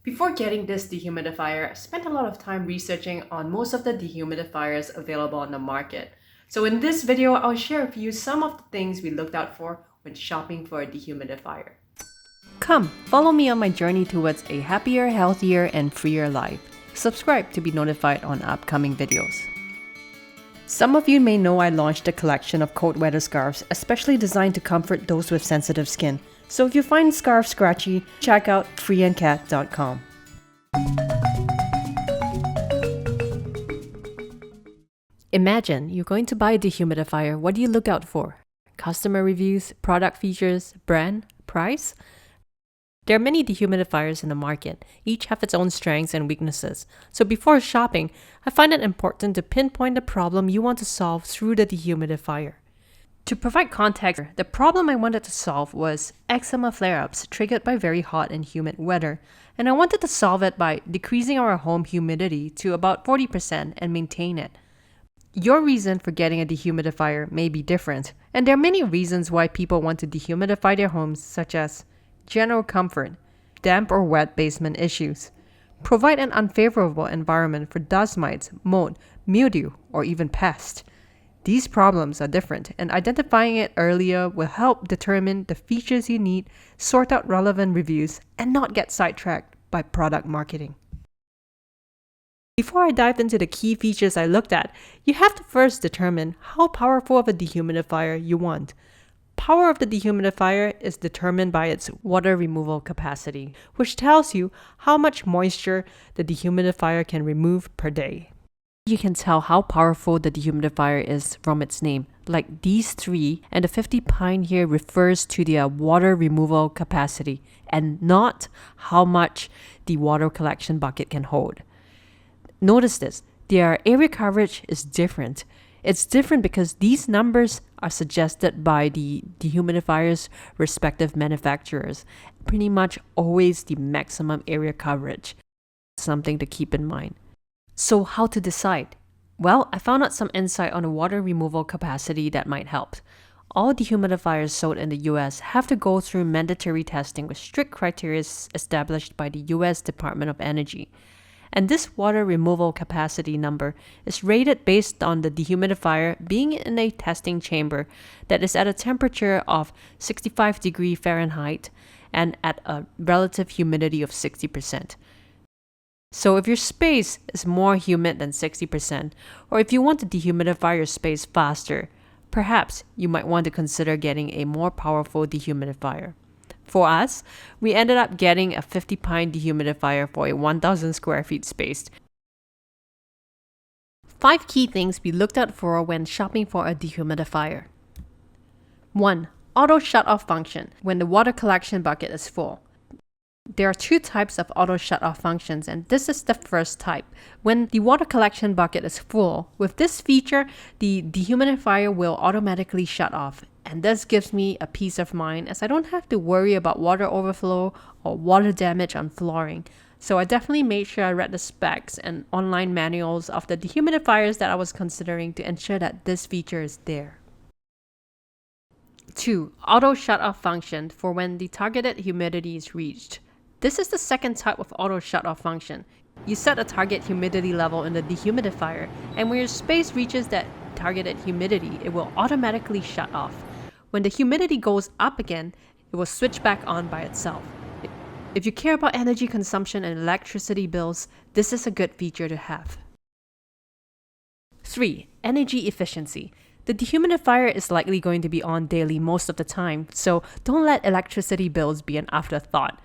Before getting this dehumidifier, I spent a lot of time researching on most of the dehumidifiers available on the market. So in this video, I'll share with you some of the things we looked out for when shopping for a dehumidifier. Come, follow me on my journey towards a happier, healthier, and freer life. Subscribe to be notified on upcoming videos. Some of you may know I launched a collection of cold weather scarves, especially designed to comfort those with sensitive skin. So if you find scarves scratchy, check out freendcat.com. Imagine you're going to buy a dehumidifier. What do you look out for? Customer reviews, product features, brand, price? There are many dehumidifiers in the market. Each have its own strengths and weaknesses. So before shopping, I find it important to pinpoint the problem you want to solve through the dehumidifier. To provide context, the problem I wanted to solve was eczema flare-ups triggered by very hot and humid weather, and I wanted to solve it by decreasing our home humidity to about 40% and maintain it. Your reason for getting a dehumidifier may be different, and there are many reasons why people want to dehumidify their homes, such as general comfort, damp or wet basement issues, provide an unfavorable environment for dust mites, mold, mildew, or even pests. These problems are different, and identifying it earlier will help determine the features you need, sort out relevant reviews, and not get sidetracked by product marketing. Before I dive into the key features I looked at, you have to first determine how powerful of a dehumidifier you want. Power of the dehumidifier is determined by its water removal capacity, which tells you how much moisture the dehumidifier can remove per day. You can tell how powerful the dehumidifier is from its name. Like these three, and the 50 Pint here refers to their water removal capacity and not how much the water collection bucket can hold. Notice this, their area coverage is different. It's different because these numbers are suggested by the dehumidifier's respective manufacturers. Pretty much always the maximum area coverage. Something to keep in mind. So how to decide? Well, I found out some insight on the water removal capacity that might help. All dehumidifiers sold in the US have to go through mandatory testing with strict criteria established by the US Department of Energy. And this water removal capacity number is rated based on the dehumidifier being in a testing chamber that is at a temperature of 65 degrees Fahrenheit and at a relative humidity of 60%. So if your space is more humid than 60%, or if you want to dehumidify your space faster, perhaps you might want to consider getting a more powerful dehumidifier. For us, we ended up getting a 50 Pint dehumidifier for a 1,000 square feet space. 5 key things we looked out for when shopping for a dehumidifier. 1. Auto shut-off function when the water collection bucket is full. There are 2 types of auto shut-off functions, and this is the first type. When the water collection bucket is full, with this feature, the dehumidifier will automatically shut off. And this gives me a peace of mind as I don't have to worry about water overflow or water damage on flooring. So I definitely made sure I read the specs and online manuals of the dehumidifiers that I was considering to ensure that this feature is there. 2. Auto shut-off function for when the targeted humidity is reached. This is the second type of auto shut-off function. You set a target humidity level in the dehumidifier, and when your space reaches that targeted humidity, it will automatically shut off. When the humidity goes up again, it will switch back on by itself. If you care about energy consumption and electricity bills, this is a good feature to have. 3. Energy efficiency. The dehumidifier is likely going to be on daily most of the time, so don't let electricity bills be an afterthought.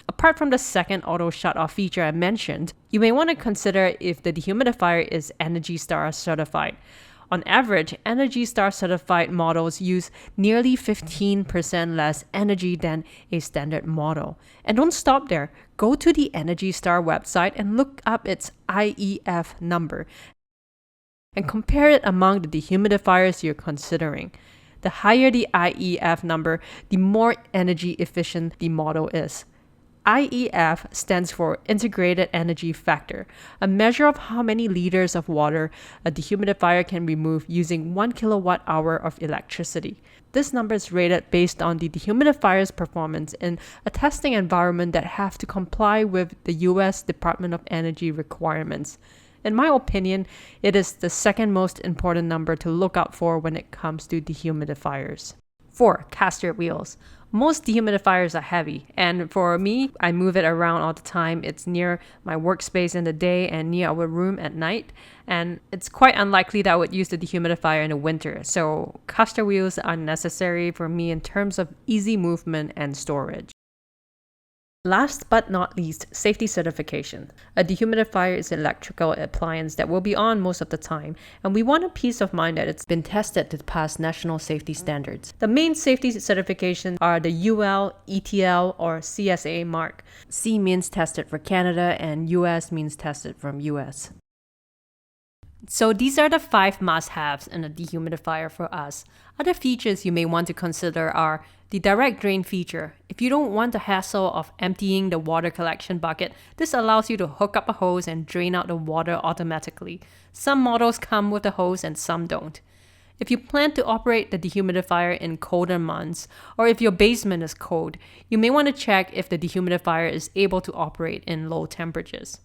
Apart from the second auto shut-off feature I mentioned, you may want to consider if the dehumidifier is ENERGY STAR certified. On average, ENERGY STAR certified models use nearly 15% less energy than a standard model. And don't stop there. Go to the ENERGY STAR website and look up its IEF number and compare it among the dehumidifiers you're considering. The higher the IEF number, the more energy efficient the model is. IEF stands for Integrated Energy Factor, a measure of how many liters of water a dehumidifier can remove using 1 kilowatt hour of electricity. This number is rated based on the dehumidifier's performance in a testing environment that have to comply with the US Department of Energy requirements. In my opinion, it is the second most important number to look out for when it comes to dehumidifiers. 4. Caster wheels. Most dehumidifiers are heavy, and for me, I move it around all the time. It's near my workspace in the day and near our room at night, and it's quite unlikely that I would use the dehumidifier in the winter, so caster wheels are necessary for me in terms of easy movement and storage. Last but not least, safety certification. A dehumidifier is an electrical appliance that will be on most of the time, and we want a peace of mind that it's been tested to pass national safety standards. The main safety certifications are the UL, ETL, or CSA mark. C means tested for Canada, and US means tested from US. So these are the 5 must-haves in a dehumidifier for us. Other features you may want to consider are the direct drain feature. If you don't want the hassle of emptying the water collection bucket, this allows you to hook up a hose and drain out the water automatically. Some models come with a hose and some don't. If you plan to operate the dehumidifier in colder months, or if your basement is cold, you may want to check if the dehumidifier is able to operate in low temperatures.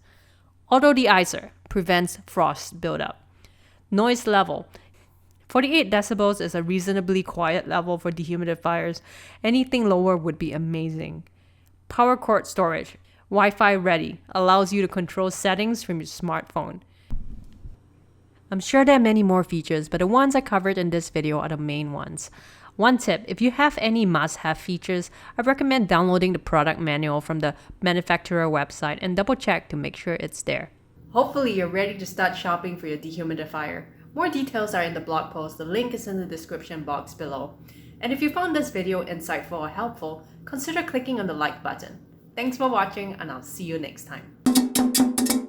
Auto deicer prevents frost buildup. Noise level. 48 decibels is a reasonably quiet level for dehumidifiers. Anything lower would be amazing. Power cord storage. Wi-Fi ready. Allows you to control settings from your smartphone. I'm sure there are many more features, but the ones I covered in this video are the main ones. One tip, if you have any must-have features, I recommend downloading the product manual from the manufacturer website and double check to make sure it's there. Hopefully you're ready to start shopping for your dehumidifier. More details are in the blog post, the link is in the description box below. And if you found this video insightful or helpful, consider clicking on the like button. Thanks for watching, and I'll see you next time.